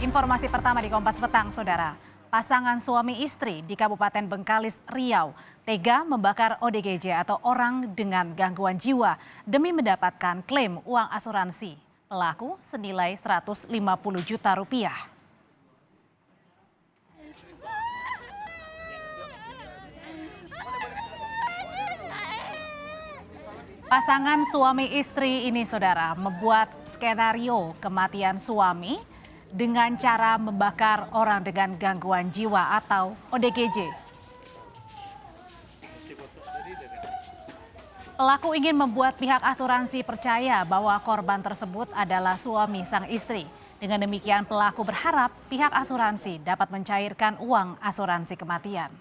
Informasi pertama di Kompas Petang, Saudara. Pasangan suami istri di Kabupaten Bengkalis, Riau, tega membakar ODGJ atau orang dengan gangguan jiwa demi mendapatkan klaim uang asuransi. Pelaku senilai 150 juta rupiah. Pasangan suami istri ini, Saudara, membuat skenario kematian suami dengan cara membakar orang dengan gangguan jiwa atau ODGJ. Pelaku ingin membuat pihak asuransi percaya bahwa korban tersebut adalah suami sang istri. Dengan demikian pelaku berharap pihak asuransi dapat mencairkan uang asuransi kematian.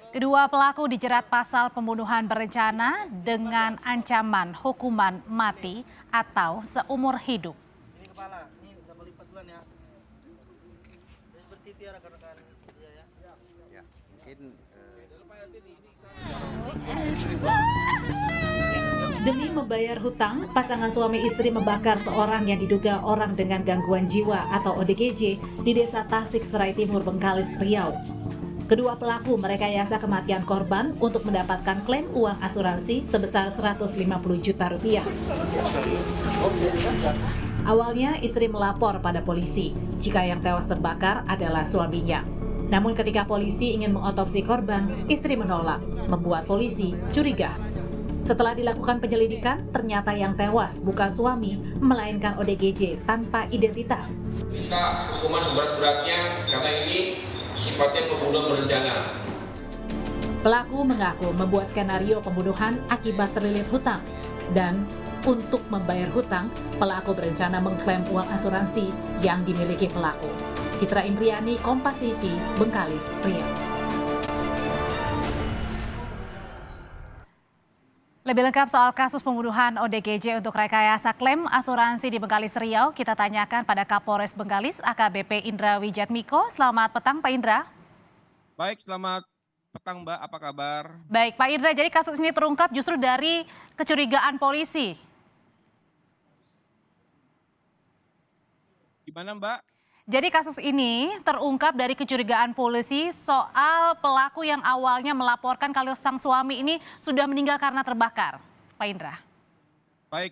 Kedua pelaku dijerat pasal pembunuhan berencana dengan ancaman hukuman mati atau seumur hidup. Ini kepala, ini udah melipat duluan ya. Jadi seperti itu ya rekan-rekan ya. Ya, mungkin Demi membayar hutang, pasangan suami istri membakar seorang yang diduga orang dengan gangguan jiwa atau ODGJ di Desa Tasik Serai Timur, Bengkalis, Riau. Kedua pelaku merekayasa kematian korban untuk mendapatkan klaim uang asuransi sebesar 150 juta rupiah. Awalnya istri melapor pada polisi jika yang tewas terbakar adalah suaminya. Namun ketika polisi ingin mengotopsi korban, istri menolak, membuat polisi curiga. Setelah dilakukan penyelidikan, ternyata yang tewas bukan suami, melainkan ODGJ tanpa identitas. Minta hukuman seberat-beratnya karena ini sifatnya pembunuhan berencana. Pelaku mengaku membuat skenario pembunuhan akibat terlilit hutang. Dan untuk membayar hutang, pelaku berencana mengklaim uang asuransi yang dimiliki pelaku. Citra Indriani, Kompas TV, Bengkalis, Riau. Lebih lengkap soal kasus pembunuhan ODGJ untuk rekayasa klaim asuransi di Bengkalis, Riau, kita tanyakan pada Kapolres Bengkalis, AKBP Indra Wijatmiko. Selamat petang, Pak Indra. Baik, selamat petang Mbak, apa kabar? Baik, Pak Indra, jadi kasus ini terungkap justru dari kecurigaan polisi. Gimana Mbak? Jadi kasus ini terungkap dari kecurigaan polisi soal pelaku yang awalnya melaporkan kalau sang suami ini sudah meninggal karena terbakar. Pak Indra. Baik,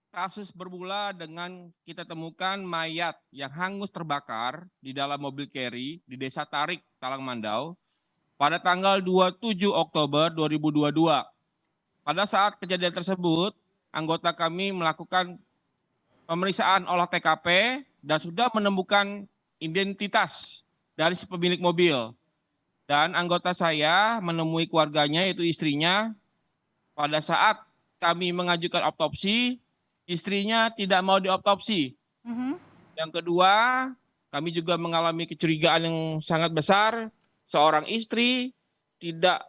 kasus bermula dengan kita temukan mayat yang hangus terbakar di dalam mobil carry di Desa Tarik, Talangmandau pada tanggal 27 Oktober 2022. Pada saat kejadian tersebut, anggota kami melakukan pemeriksaan olah TKP dan sudah menemukan identitas dari si pemilik mobil. Dan anggota saya menemui keluarganya, yaitu istrinya. Pada saat kami mengajukan otopsi, istrinya tidak mau diotopsi. Yang kedua, kami juga mengalami kecurigaan yang sangat besar. Seorang istri tidak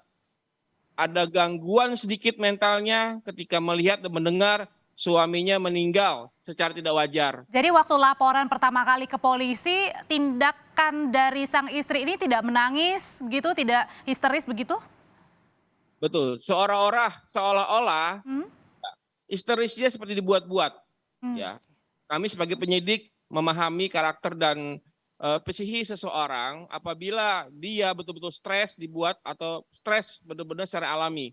ada gangguan sedikit mentalnya ketika melihat dan mendengar suaminya meninggal secara tidak wajar. Jadi waktu laporan pertama kali ke polisi, tindakan dari sang istri ini tidak menangis begitu, tidak histeris begitu? Betul, seolah-olah histerisnya seperti dibuat-buat. Ya, kami sebagai penyidik memahami karakter dan psikis seseorang apabila dia betul-betul stres dibuat atau stres benar-benar secara alami.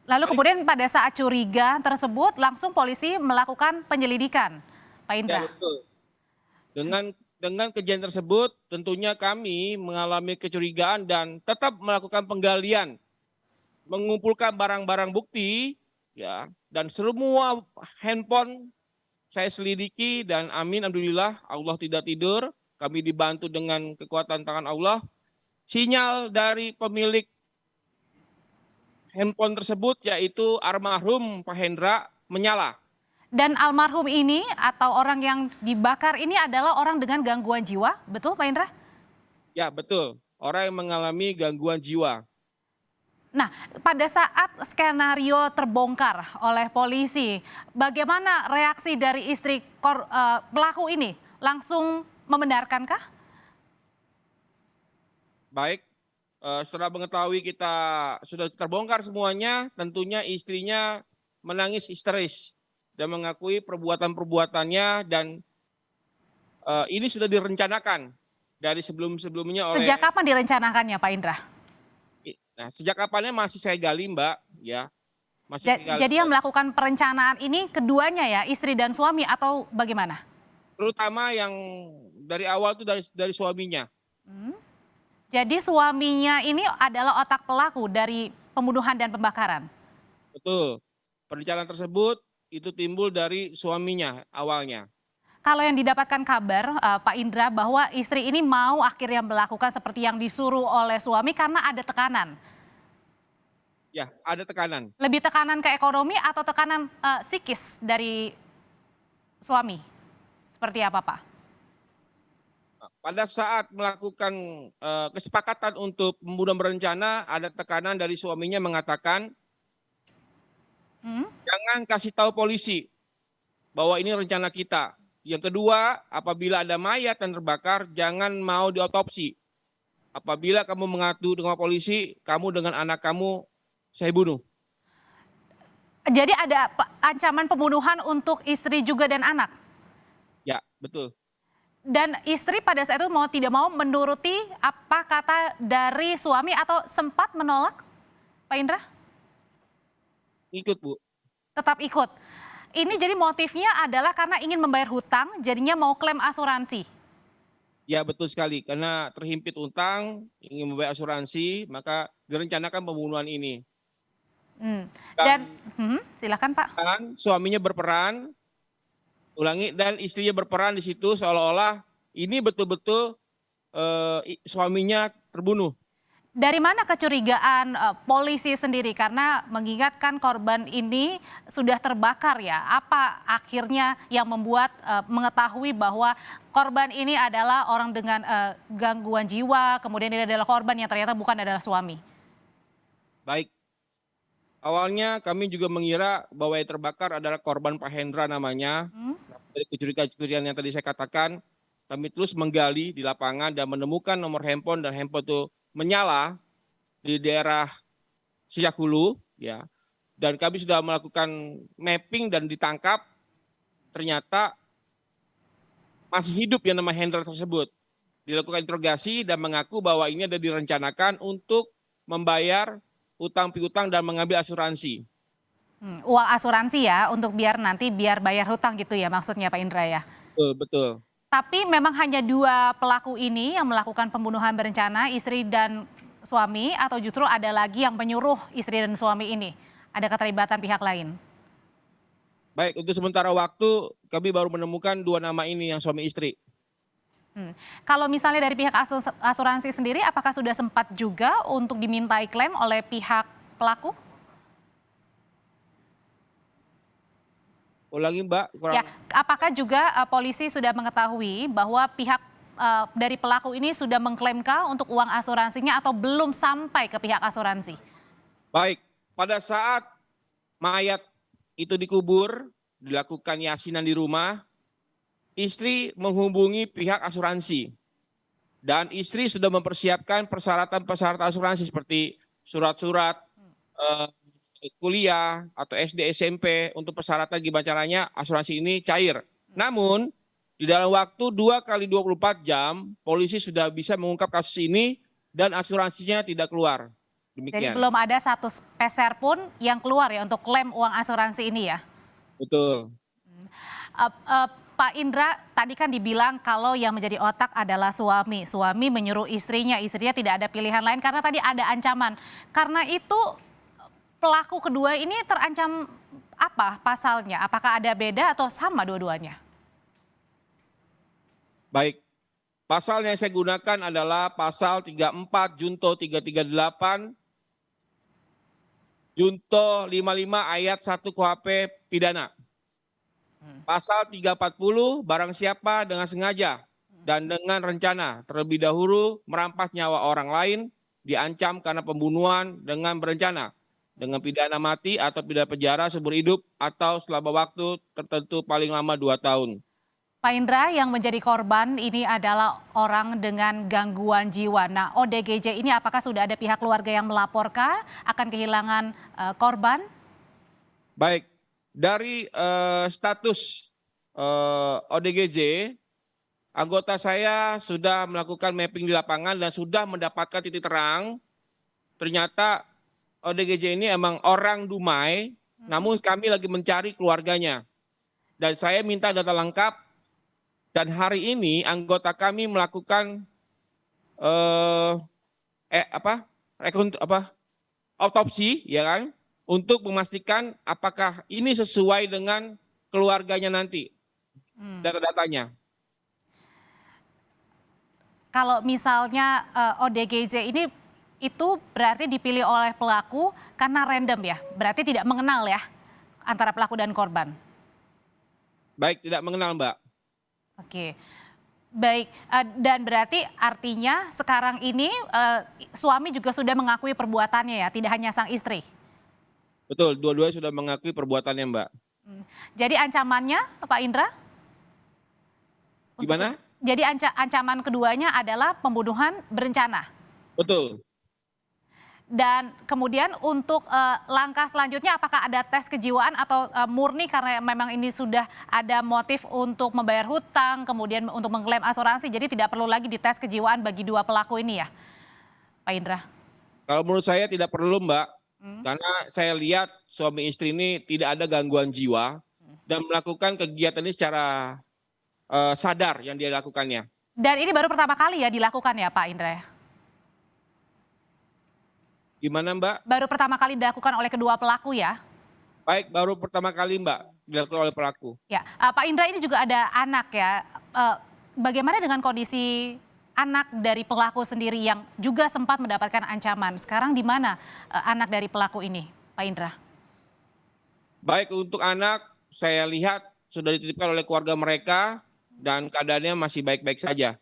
Lalu kemudian pada saat curiga tersebut langsung polisi melakukan penyelidikan, Pak Indra. Ya, betul. Dengan kejadian tersebut tentunya kami mengalami kecurigaan dan tetap melakukan penggalian, mengumpulkan barang-barang bukti, ya, dan semua handphone saya selidiki dan amin, alhamdulillah Allah tidak tidur, kami dibantu dengan kekuatan tangan Allah. Sinyal dari pemilik handphone tersebut yaitu almarhum Pak Hendra menyala. Dan almarhum ini atau orang yang dibakar ini adalah orang dengan gangguan jiwa, betul Pak Indra? Ya betul, orang yang mengalami gangguan jiwa. Nah, pada saat skenario terbongkar oleh polisi, bagaimana reaksi dari istri pelaku ini? Langsung membenarkankah? Baik, Setelah mengetahui kita sudah terbongkar semuanya, tentunya istrinya menangis histeris dan mengakui perbuatan-perbuatannya, dan ini sudah direncanakan dari sebelum-sebelumnya oleh. Sejak kapan direncanakannya, Pak Indra? Nah, sejak kapannya masih saya gali, Mbak, ya. Masih saya gali. Jadi yang melakukan perencanaan ini keduanya ya, istri dan suami atau bagaimana? Terutama yang dari awal itu dari suaminya. Jadi suaminya ini adalah otak pelaku dari pembunuhan dan pembakaran. Betul. Perencanaan tersebut itu timbul dari suaminya awalnya. Kalau yang didapatkan kabar, Pak Indra, bahwa istri ini mau akhirnya melakukan seperti yang disuruh oleh suami karena ada tekanan. Ya, ada tekanan. Lebih tekanan ke ekonomi atau tekanan psikis dari suami? Seperti apa, Pak? Pada saat melakukan kesepakatan untuk pembunuhan berencana, ada tekanan dari suaminya mengatakan, jangan kasih tahu polisi bahwa ini rencana kita. Yang kedua, apabila ada mayat yang terbakar, jangan mau diotopsi. Apabila kamu mengadu dengan polisi, kamu dengan anak kamu, saya bunuh. Jadi ada ancaman pembunuhan untuk istri juga dan anak? Ya, betul. Dan istri pada saat itu mau tidak mau menuruti apa kata dari suami atau sempat menolak, Pak Indra? Ikut, Bu. Tetap ikut. Ini jadi motifnya adalah karena ingin membayar hutang, jadinya mau klaim asuransi. Ya, betul sekali. Karena terhimpit utang, ingin membayar asuransi, maka direncanakan pembunuhan ini. Silakan Pak. Dan suaminya berperan, dan istrinya berperan di situ seolah-olah ini betul-betul suaminya terbunuh. Dari mana kecurigaan polisi sendiri? Karena mengingatkan korban ini sudah terbakar ya. Apa akhirnya yang membuat mengetahui bahwa korban ini adalah orang dengan gangguan jiwa, kemudian ini adalah korban yang ternyata bukan adalah suami? Baik. Awalnya kami juga mengira bahwa yang terbakar adalah korban Pak Hendra namanya. Dari kecurigaan-kecurigaan yang tadi saya katakan, kami terus menggali di lapangan dan menemukan nomor handphone, dan handphone itu menyala di daerah Siak Hulu, ya. Dan kami sudah melakukan mapping dan ditangkap, ternyata masih hidup yang nama Hendra tersebut. Dilakukan interogasi dan mengaku bahwa ini ada direncanakan untuk membayar utang piutang dan mengambil asuransi. Uang asuransi ya, untuk biar bayar hutang gitu ya maksudnya Pak Indra ya? Betul, betul. Tapi memang hanya dua pelaku ini yang melakukan pembunuhan berencana, istri dan suami, atau justru ada lagi yang menyuruh istri dan suami ini? Ada keterlibatan pihak lain? Baik, untuk sementara waktu kami baru menemukan dua nama ini yang suami istri. Kalau misalnya dari pihak asuransi sendiri, apakah sudah sempat juga untuk dimintai klaim oleh pihak pelaku? Ulangi, Mbak. Ya, apakah juga polisi sudah mengetahui bahwa pihak dari pelaku ini sudah mengklaimkan untuk uang asuransinya atau belum sampai ke pihak asuransi? Baik, pada saat mayat itu dikubur, dilakukan yasinan di rumah, istri menghubungi pihak asuransi. Dan istri sudah mempersiapkan persyaratan-persyaratan asuransi seperti surat-surat kuliah atau SD SMP untuk persyaratan gimana caranya asuransi ini cair. Namun di dalam waktu 2 kali 24 jam polisi sudah bisa mengungkap kasus ini dan asuransinya tidak keluar. Demikian. Jadi belum ada satu peser pun yang keluar ya untuk klaim uang asuransi ini ya? Betul. Pak Indra, tadi kan dibilang kalau yang menjadi otak adalah suami. Suami menyuruh istrinya tidak ada pilihan lain karena tadi ada ancaman. Karena itu pelaku kedua ini terancam apa pasalnya? Apakah ada beda atau sama dua-duanya? Baik, pasal yang saya gunakan adalah pasal 34 Junto 338, Junto 55 ayat 1 KUHP pidana. Pasal 340 barang siapa dengan sengaja dan dengan rencana terlebih dahulu merampas nyawa orang lain diancam karena pembunuhan dengan berencana dengan pidana mati atau pidana penjara seumur hidup atau selama waktu tertentu paling lama 2 tahun. Pak Indra, yang menjadi korban ini adalah orang dengan gangguan jiwa. Nah, ODGJ ini apakah sudah ada pihak keluarga yang melaporkah akan kehilangan korban? Baik, dari status ODGJ, anggota saya sudah melakukan mapping di lapangan dan sudah mendapatkan titik terang. Ternyata ODGJ ini emang orang Dumai, namun kami lagi mencari keluarganya. Dan saya minta data lengkap. Dan hari ini anggota kami melakukan autopsi, ya kan, untuk memastikan apakah ini sesuai dengan keluarganya nanti, data-datanya. Kalau misalnya ODGJ ini itu berarti dipilih oleh pelaku karena random ya, berarti tidak mengenal ya antara pelaku dan korban. Baik, tidak mengenal, Mbak. Oke, baik. Dan berarti artinya sekarang ini suami juga sudah mengakui perbuatannya ya, tidak hanya sang istri. Betul, dua-duanya sudah mengakui perbuatannya, Mbak. Jadi ancamannya, Pak Indra? Gimana? Jadi ancaman keduanya adalah pembunuhan berencana. Betul. Dan kemudian untuk langkah selanjutnya apakah ada tes kejiwaan atau murni karena memang ini sudah ada motif untuk membayar hutang, kemudian untuk mengklaim asuransi, jadi tidak perlu lagi dites kejiwaan bagi dua pelaku ini ya, Pak Indra? Kalau menurut saya tidak perlu, Mbak. Karena saya lihat suami istri ini tidak ada gangguan jiwa dan melakukan kegiatan ini secara sadar yang dia lakukannya. Dan ini baru pertama kali ya dilakukan ya Pak Indra? Gimana, Mbak? Baru pertama kali dilakukan oleh kedua pelaku ya? Baik, baru pertama kali, Mbak, dilakukan oleh pelaku. Ya, Pak Indra, ini juga ada anak ya. Bagaimana dengan kondisi anak dari pelaku sendiri yang juga sempat mendapatkan ancaman? Sekarang di mana anak dari pelaku ini, Pak Indra? Baik, untuk anak saya lihat sudah dititipkan oleh keluarga mereka dan keadaannya masih baik-baik saja.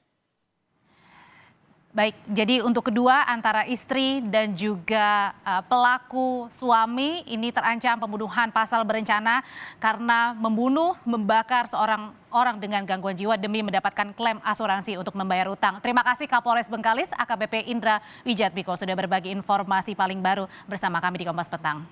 Baik, jadi untuk kedua antara istri dan juga pelaku suami ini terancam pembunuhan pasal berencana karena membunuh, membakar seorang orang dengan gangguan jiwa demi mendapatkan klaim asuransi untuk membayar utang. Terima kasih Kapolres Bengkalis AKBP Indra Wijatmiko sudah berbagi informasi paling baru bersama kami di Kompas Petang.